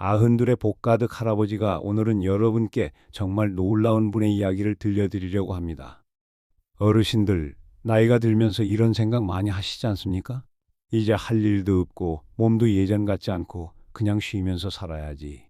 아흔둘의 복 가득 할아버지가 오늘은 여러분께 정말 놀라운 분의 이야기를 들려드리려고 합니다. 어르신들, 나이가 들면서 이런 생각 많이 하시지 않습니까? 이제 할 일도 없고 몸도 예전 같지 않고 그냥 쉬면서 살아야지.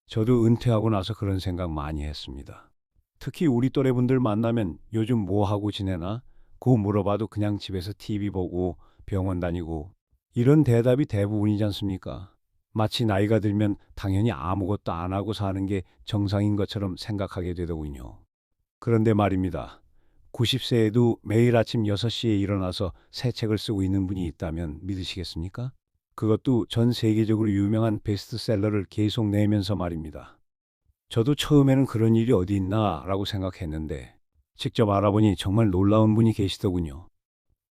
저도 은퇴하고 나서 그런 생각 많이 했습니다. 특히 우리 또래분들 만나면 요즘 뭐 하고 지내나? 고 물어봐도 그냥 집에서 TV 보고 병원 다니고 이런 대답이 대부분이지 않습니까? 마치 나이가 들면 당연히 아무것도 안 하고 사는 게 정상인 것처럼 생각하게 되더군요. 그런데 말입니다. 90세에도 매일 아침 6시에 일어나서 새 책을 쓰고 있는 분이 있다면 믿으시겠습니까? 그것도 전 세계적으로 유명한 베스트셀러를 계속 내면서 말입니다. 저도 처음에는 그런 일이 어디 있나라고 생각했는데 직접 알아보니 정말 놀라운 분이 계시더군요.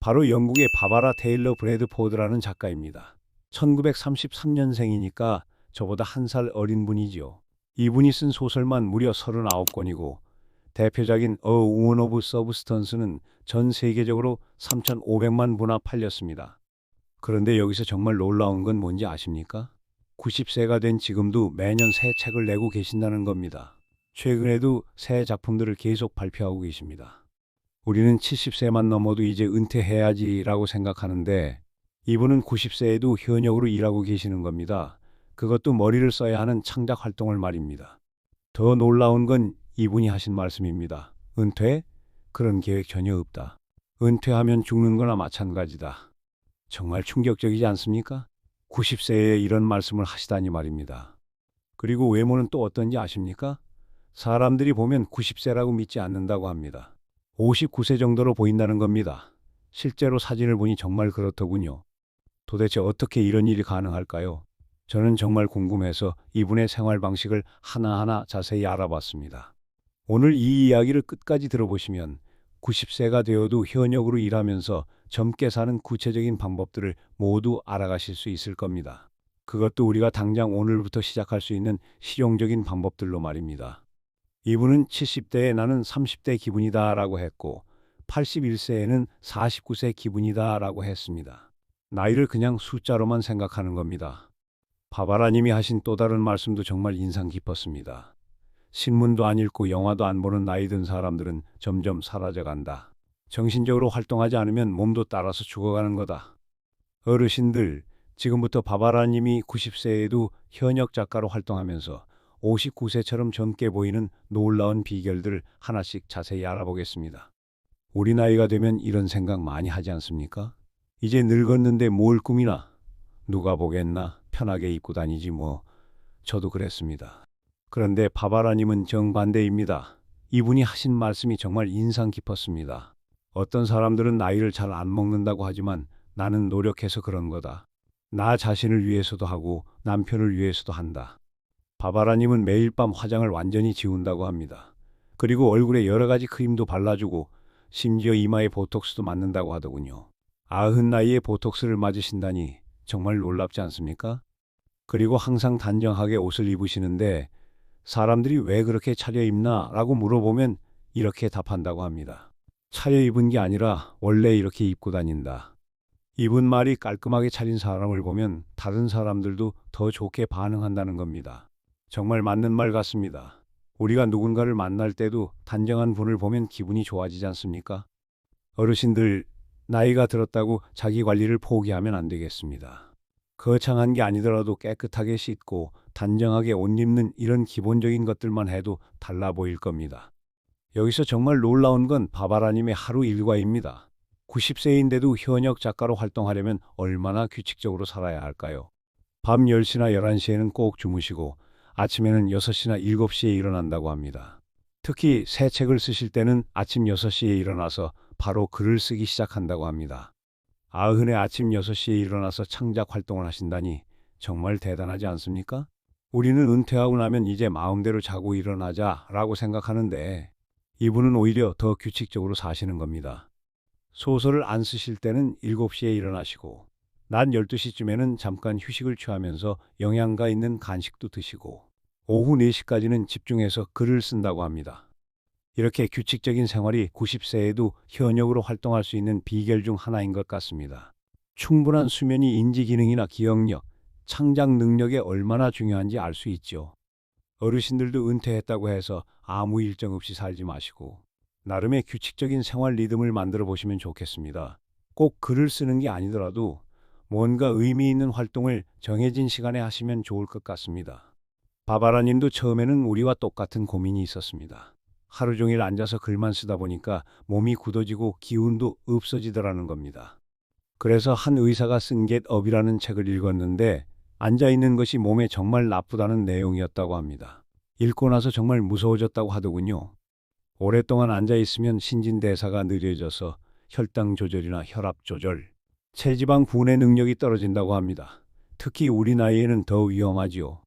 바로 영국의 바바라 테일러 브래드포드라는 작가입니다. 1933년생이니까 저보다 한 살 어린 분이지요. 이분이 쓴 소설만 무려 39권이고 대표작인 A Woman of Substance는 전 세계적으로 3,500만 부나 팔렸습니다. 그런데 여기서 정말 놀라운 건 뭔지 아십니까? 90세가 된 지금도 매년 새 책을 내고 계신다는 겁니다. 최근에도 새 작품들을 계속 발표하고 계십니다. 우리는 70세만 넘어도 이제 은퇴해야지라고 생각하는데 이분은 90세에도 현역으로 일하고 계시는 겁니다. 그것도 머리를 써야 하는 창작 활동을 말입니다. 더 놀라운 건 이분이 하신 말씀입니다. 은퇴? 그런 계획 전혀 없다. 은퇴하면 죽는 거나 마찬가지다. 정말 충격적이지 않습니까? 90세에 이런 말씀을 하시다니 말입니다. 그리고 외모는 또 어떤지 아십니까? 사람들이 보면 90세라고 믿지 않는다고 합니다. 59세 정도로 보인다는 겁니다. 실제로 사진을 보니 정말 그렇더군요. 도대체 어떻게 이런 일이 가능할까요? 저는 정말 궁금해서 이분의 생활 방식을 하나하나 자세히 알아봤습니다. 오늘 이 이야기를 끝까지 들어보시면 90세가 되어도 현역으로 일하면서 젊게 사는 구체적인 방법들을 모두 알아가실 수 있을 겁니다. 그것도 우리가 당장 오늘부터 시작할 수 있는 실용적인 방법들로 말입니다. 이분은 70대에 나는 30대 기분이다 라고 했고 81세에는 49세 기분이다 라고 했습니다. 나이를 그냥 숫자로만 생각하는 겁니다. 바바라님이 하신 또 다른 말씀도 정말 인상 깊었습니다. 신문도 안 읽고 영화도 안 보는 나이 든 사람들은 점점 사라져간다. 정신적으로 활동하지 않으면 몸도 따라서 죽어가는 거다. 어르신들, 지금부터 바바라님이 90세에도 현역 작가로 활동하면서 59세처럼 젊게 보이는 놀라운 비결들을 하나씩 자세히 알아보겠습니다. 우리 나이가 되면 이런 생각 많이 하지 않습니까? 이제 늙었는데 뭘 꾸미나? 누가 보겠나? 편하게 입고 다니지 뭐. 저도 그랬습니다. 그런데 바바라님은 정반대입니다. 이분이 하신 말씀이 정말 인상 깊었습니다. 어떤 사람들은 나이를 잘 안 먹는다고 하지만 나는 노력해서 그런 거다. 나 자신을 위해서도 하고 남편을 위해서도 한다. 바바라님은 매일 밤 화장을 완전히 지운다고 합니다. 그리고 얼굴에 여러 가지 크림도 발라주고 심지어 이마에 보톡스도 맞는다고 하더군요. 아흔 나이에 보톡스를 맞으신다니 정말 놀랍지 않습니까? 그리고 항상 단정하게 옷을 입으시는데 사람들이 왜 그렇게 차려입나? 라고 물어보면 이렇게 답한다고 합니다. 차려입은 게 아니라 원래 이렇게 입고 다닌다. 이분 말이 깔끔하게 차린 사람을 보면 다른 사람들도 더 좋게 반응한다는 겁니다. 정말 맞는 말 같습니다. 우리가 누군가를 만날 때도 단정한 분을 보면 기분이 좋아지지 않습니까? 어르신들, 나이가 들었다고 자기 관리를 포기하면 안 되겠습니다. 거창한 게 아니더라도 깨끗하게 씻고 단정하게 옷 입는 이런 기본적인 것들만 해도 달라 보일 겁니다. 여기서 정말 놀라운 건 바바라님의 하루 일과입니다. 90세인데도 현역 작가로 활동하려면 얼마나 규칙적으로 살아야 할까요? 밤 10시나 11시에는 꼭 주무시고 아침에는 6시나 7시에 일어난다고 합니다. 특히 새 책을 쓰실 때는 아침 6시에 일어나서 바로 글을 쓰기 시작한다고 합니다. 아흔에 아침 6시에 일어나서 창작 활동을 하신다니 정말 대단하지 않습니까? 우리는 은퇴하고 나면 이제 마음대로 자고 일어나자라고 생각하는데 이분은 오히려 더 규칙적으로 사시는 겁니다. 소설을 안 쓰실 때는 7시에 일어나시고 낮 12시쯤에는 잠깐 휴식을 취하면서 영양가 있는 간식도 드시고 오후 4시까지는 집중해서 글을 쓴다고 합니다. 이렇게 규칙적인 생활이 90세에도 현역으로 활동할 수 있는 비결 중 하나인 것 같습니다. 충분한 수면이 인지 기능이나 기억력, 창작 능력이 얼마나 중요한지 알 수 있죠. 어르신들도 은퇴했다고 해서 아무 일정 없이 살지 마시고 나름의 규칙적인 생활 리듬을 만들어 보시면 좋겠습니다. 꼭 글을 쓰는 게 아니더라도 뭔가 의미 있는 활동을 정해진 시간에 하시면 좋을 것 같습니다. 바바라 님도 처음에는 우리와 똑같은 고민이 있었습니다. 하루 종일 앉아서 글만 쓰다 보니까 몸이 굳어지고 기운도 없어지더라는 겁니다. 그래서 한 의사가 쓴 Get Up이라는 책을 읽었는데 앉아 있는 것이 몸에 정말 나쁘다는 내용이었다고 합니다. 읽고 나서 정말 무서워졌다고 하더군요. 오랫동안 앉아 있으면 신진대사가 느려져서 혈당 조절이나 혈압 조절, 체지방 분해 능력이 떨어진다고 합니다. 특히 우리 나이에는 더 위험하지요.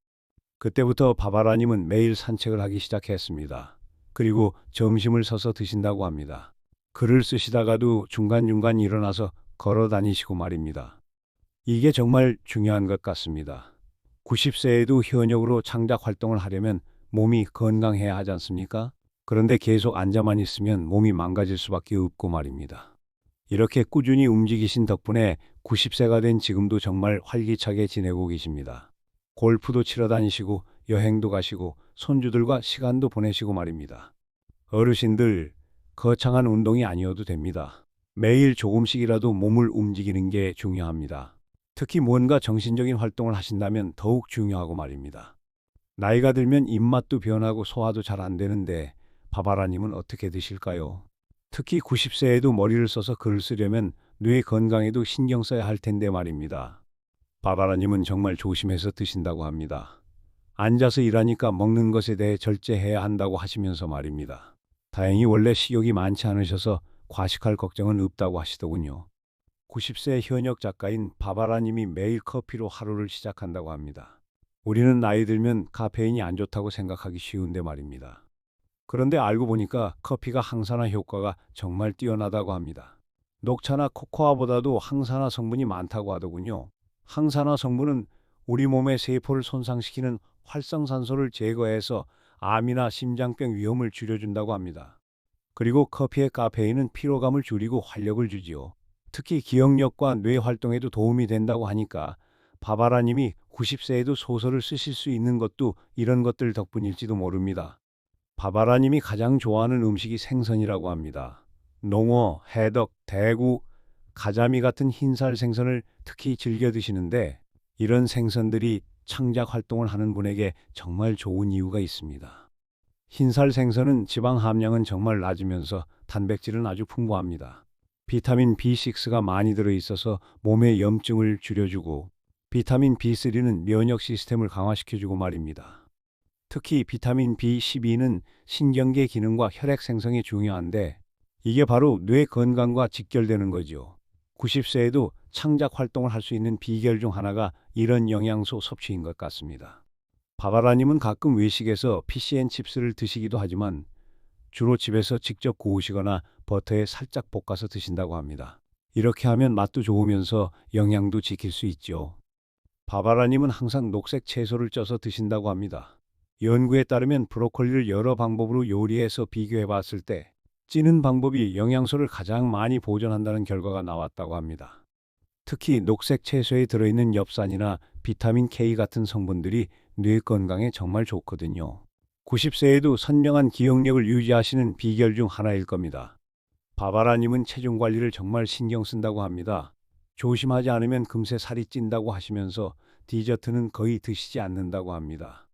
그때부터 바바라님은 매일 산책을 하기 시작했습니다. 그리고 점심을 서서 드신다고 합니다. 글을 쓰시다가도 중간중간 일어나서 걸어 다니시고 말입니다. 이게 정말 중요한 것 같습니다. 90세에도 현역으로 창작 활동을 하려면 몸이 건강해야 하지 않습니까? 그런데 계속 앉아만 있으면 몸이 망가질 수밖에 없고 말입니다. 이렇게 꾸준히 움직이신 덕분에 90세가 된 지금도 정말 활기차게 지내고 계십니다. 골프도 치러 다니시고 여행도 가시고 손주들과 시간도 보내시고 말입니다. 어르신들, 거창한 운동이 아니어도 됩니다. 매일 조금씩이라도 몸을 움직이는 게 중요합니다. 특히 뭔가 정신적인 활동을 하신다면 더욱 중요하고 말입니다. 나이가 들면 입맛도 변하고 소화도 잘 안 되는데 바바라님은 어떻게 드실까요? 특히 90세에도 머리를 써서 글을 쓰려면 뇌 건강에도 신경 써야 할 텐데 말입니다. 바바라님은 정말 조심해서 드신다고 합니다. 앉아서 일하니까 먹는 것에 대해 절제해야 한다고 하시면서 말입니다. 다행히 원래 식욕이 많지 않으셔서 과식할 걱정은 없다고 하시더군요. 90세 현역 작가인 바바라님이 매일 커피로 하루를 시작한다고 합니다. 우리는 나이 들면 카페인이 안 좋다고 생각하기 쉬운데 말입니다. 그런데 알고 보니까 커피가 항산화 효과가 정말 뛰어나다고 합니다. 녹차나 코코아보다도 항산화 성분이 많다고 하더군요. 항산화 성분은 우리 몸의 세포를 손상시키는 활성산소를 제거해서 암이나 심장병 위험을 줄여준다고 합니다. 그리고 커피의 카페인은 피로감을 줄이고 활력을 주지요. 특히 기억력과 뇌 활동에도 도움이 된다고 하니까 바바라님이 90세에도 소설을 쓰실 수 있는 것도 이런 것들 덕분일지도 모릅니다. 바바라님이 가장 좋아하는 음식이 생선이라고 합니다. 농어, 해덕, 대구, 가자미 같은 흰살 생선을 특히 즐겨 드시는데 이런 생선들이 창작 활동을 하는 분에게 정말 좋은 이유가 있습니다. 흰살 생선은 지방 함량은 정말 낮으면서 단백질은 아주 풍부합니다. 비타민 B6가 많이 들어있어서 몸의 염증을 줄여주고 비타민 B3는 면역 시스템을 강화시켜주고 말입니다. 특히 비타민 B12는 신경계 기능과 혈액 생성에 중요한데 이게 바로 뇌 건강과 직결되는 거죠. 90세에도 창작 활동을 할 수 있는 비결 중 하나가 이런 영양소 섭취인 것 같습니다. 바바라님은 가끔 외식에서 피시앤칩스를 드시기도 하지만 주로 집에서 직접 구우시거나 버터에 살짝 볶아서 드신다고 합니다. 이렇게 하면 맛도 좋으면서 영양도 지킬 수 있죠. 바바라님은 항상 녹색 채소를 쪄서 드신다고 합니다. 연구에 따르면 브로콜리를 여러 방법으로 요리해서 비교해 봤을 때 찌는 방법이 영양소를 가장 많이 보존한다는 결과가 나왔다고 합니다. 특히 녹색 채소에 들어있는 엽산이나 비타민 K 같은 성분들이 뇌 건강에 정말 좋거든요. 90세에도 선명한 기억력을 유지하시는 비결 중 하나일 겁니다. 바바라님은 체중 관리를 정말 신경 쓴다고 합니다. 조심하지 않으면 금세 살이 찐다고 하시면서 디저트는 거의 드시지 않는다고 합니다.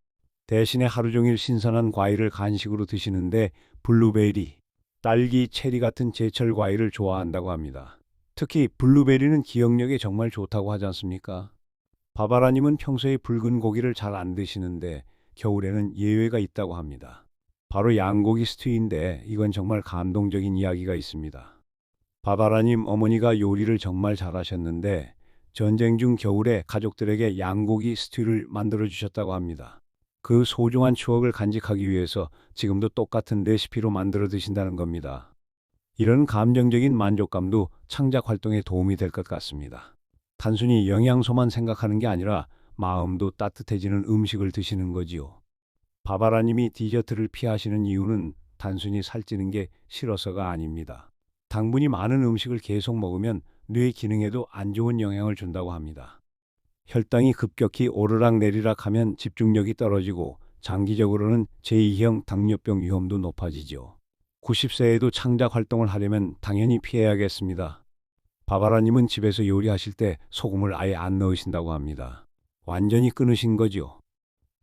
대신에 하루 종일 신선한 과일을 간식으로 드시는데 블루베리, 딸기, 체리 같은 제철 과일을 좋아한다고 합니다. 특히 블루베리는 기억력에 정말 좋다고 하지 않습니까? 바바라님은 평소에 붉은 고기를 잘 안 드시는데 겨울에는 예외가 있다고 합니다. 바로 양고기 스튜인데 이건 정말 감동적인 이야기가 있습니다. 바바라님 어머니가 요리를 정말 잘하셨는데 전쟁 중 겨울에 가족들에게 양고기 스튜를 만들어 주셨다고 합니다. 그 소중한 추억을 간직하기 위해서 지금도 똑같은 레시피로 만들어 드신다는 겁니다. 이런 감정적인 만족감도 창작 활동에 도움이 될 것 같습니다. 단순히 영양소만 생각하는 게 아니라 마음도 따뜻해지는 음식을 드시는 거지요. 바바라님이 디저트를 피하시는 이유는 단순히 살찌는 게 싫어서가 아닙니다. 당분이 많은 음식을 계속 먹으면 뇌 기능에도 안 좋은 영향을 준다고 합니다. 혈당이 급격히 오르락내리락 하면 집중력이 떨어지고 장기적으로는 제2형 당뇨병 위험도 높아지죠. 90세에도 창작 활동을 하려면 당연히 피해야겠습니다. 바바라님은 집에서 요리하실 때 소금을 아예 안 넣으신다고 합니다. 완전히 끊으신 거죠.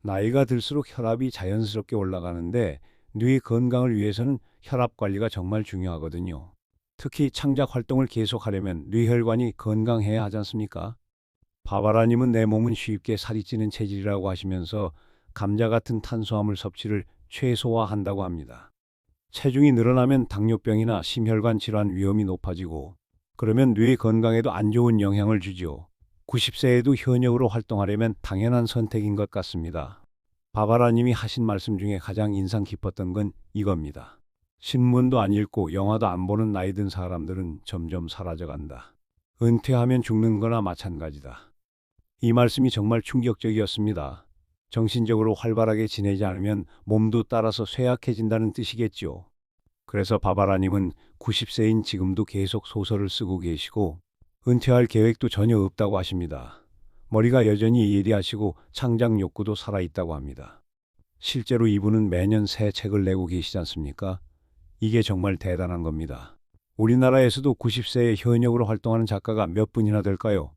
나이가 들수록 혈압이 자연스럽게 올라가는데 뇌 건강을 위해서는 혈압 관리가 정말 중요하거든요. 특히 창작 활동을 계속하려면 뇌혈관이 건강해야 하지 않습니까? 바바라님은 내 몸은 쉽게 살이 찌는 체질이라고 하시면서 감자 같은 탄수화물 섭취를 최소화한다고 합니다. 체중이 늘어나면 당뇨병이나 심혈관 질환 위험이 높아지고 그러면 뇌 건강에도 안 좋은 영향을 주지요. 90세에도 현역으로 활동하려면 당연한 선택인 것 같습니다. 바바라님이 하신 말씀 중에 가장 인상 깊었던 건 이겁니다. 신문도 안 읽고 영화도 안 보는 나이 든 사람들은 점점 사라져간다. 은퇴하면 죽는 거나 마찬가지다. 이 말씀이 정말 충격적이었습니다. 정신적으로 활발하게 지내지 않으면 몸도 따라서 쇠약해진다는 뜻이겠죠. 그래서 바바라님은 90세인 지금도 계속 소설을 쓰고 계시고 은퇴할 계획도 전혀 없다고 하십니다. 머리가 여전히 예리하시고 창작 욕구도 살아있다고 합니다. 실제로 이분은 매년 새 책을 내고 계시지 않습니까? 이게 정말 대단한 겁니다. 우리나라에서도 90세에 현역으로 활동하는 작가가 몇 분이나 될까요?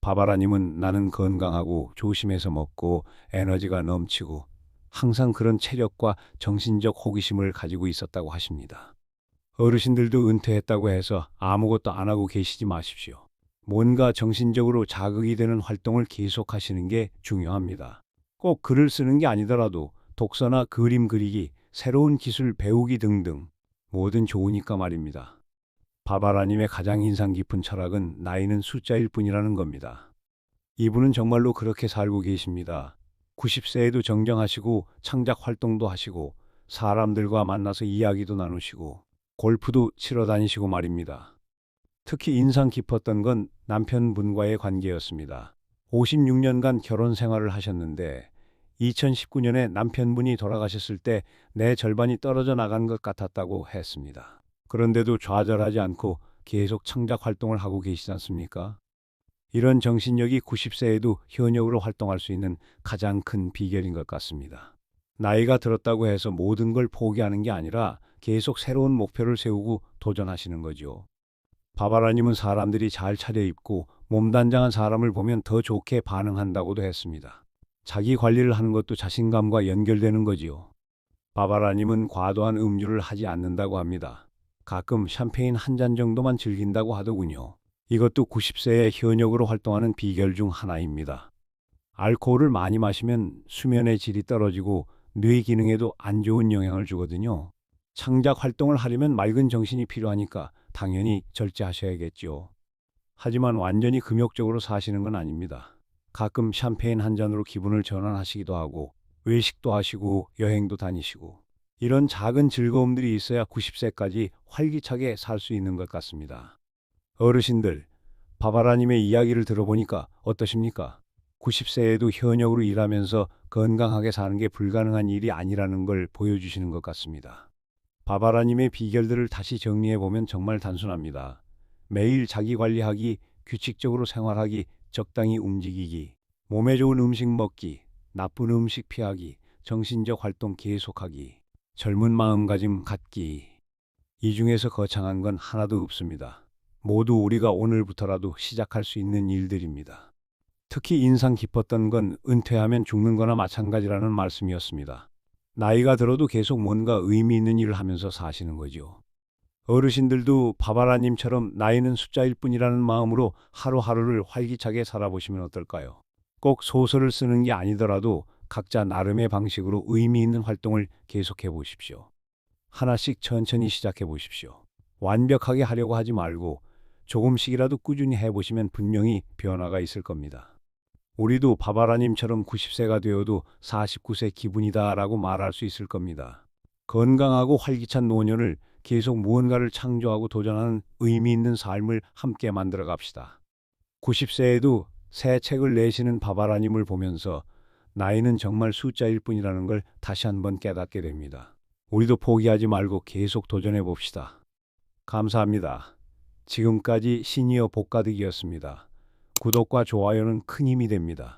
바바라님은 나는 건강하고 조심해서 먹고 에너지가 넘치고 항상 그런 체력과 정신적 호기심을 가지고 있었다고 하십니다. 어르신들도 은퇴했다고 해서 아무것도 안 하고 계시지 마십시오. 뭔가 정신적으로 자극이 되는 활동을 계속하시는 게 중요합니다. 꼭 글을 쓰는 게 아니더라도 독서나 그림 그리기, 새로운 기술 배우기 등등 뭐든 좋으니까 말입니다. 바바라님의 가장 인상 깊은 철학은 나이는 숫자일 뿐이라는 겁니다. 이분은 정말로 그렇게 살고 계십니다. 90세에도 정정하시고 창작 활동도 하시고 사람들과 만나서 이야기도 나누시고 골프도 치러 다니시고 말입니다. 특히 인상 깊었던 건 남편분과의 관계였습니다. 56년간 결혼 생활을 하셨는데 2019년에 남편분이 돌아가셨을 때 내 절반이 떨어져 나간 것 같았다고 했습니다. 그런데도 좌절하지 않고 계속 창작 활동을 하고 계시지 않습니까? 이런 정신력이 90세에도 현역으로 활동할 수 있는 가장 큰 비결인 것 같습니다. 나이가 들었다고 해서 모든 걸 포기하는 게 아니라 계속 새로운 목표를 세우고 도전하시는 거죠. 바바라님은 사람들이 잘 차려입고 몸단장한 사람을 보면 더 좋게 반응한다고도 했습니다. 자기 관리를 하는 것도 자신감과 연결되는 거지요. 바바라님은 과도한 음주를 하지 않는다고 합니다. 가끔 샴페인 한 잔 정도만 즐긴다고 하더군요. 이것도 90세에 현역으로 활동하는 비결 중 하나입니다. 알코올을 많이 마시면 수면의 질이 떨어지고 뇌 기능에도 안 좋은 영향을 주거든요. 창작 활동을 하려면 맑은 정신이 필요하니까 당연히 절제하셔야겠죠. 하지만 완전히 금욕적으로 사시는 건 아닙니다. 가끔 샴페인 한 잔으로 기분을 전환하시기도 하고 외식도 하시고 여행도 다니시고 이런 작은 즐거움들이 있어야 90세까지 활기차게 살 수 있는 것 같습니다. 어르신들, 바바라님의 이야기를 들어보니까 어떠십니까? 90세에도 현역으로 일하면서 건강하게 사는 게 불가능한 일이 아니라는 걸 보여주시는 것 같습니다. 바바라님의 비결들을 다시 정리해보면 정말 단순합니다. 매일 자기 관리하기, 규칙적으로 생활하기, 적당히 움직이기, 몸에 좋은 음식 먹기, 나쁜 음식 피하기, 정신적 활동 계속하기, 젊은 마음가짐 갖기. 이 중에서 거창한 건 하나도 없습니다. 모두 우리가 오늘부터라도 시작할 수 있는 일들입니다. 특히 인상 깊었던 건 은퇴하면 죽는 거나 마찬가지라는 말씀이었습니다. 나이가 들어도 계속 뭔가 의미 있는 일을 하면서 사시는 거죠. 어르신들도 바바라님처럼 나이는 숫자일 뿐이라는 마음으로 하루하루를 활기차게 살아보시면 어떨까요? 꼭 소설을 쓰는 게 아니더라도 각자 나름의 방식으로 의미 있는 활동을 계속해 보십시오. 하나씩 천천히 시작해 보십시오. 완벽하게 하려고 하지 말고 조금씩이라도 꾸준히 해보시면 분명히 변화가 있을 겁니다. 우리도 바바라님처럼 90세가 되어도 49세 기분이다라고 말할 수 있을 겁니다. 건강하고 활기찬 노년을 계속 무언가를 창조하고 도전하는 의미 있는 삶을 함께 만들어 갑시다. 90세에도 새 책을 내시는 바바라님을 보면서 나이는 정말 숫자일 뿐이라는 걸 다시 한번 깨닫게 됩니다. 우리도 포기하지 말고 계속 도전해 봅시다. 감사합니다. 지금까지 시니어 복가득이었습니다. 구독과 좋아요는 큰 힘이 됩니다.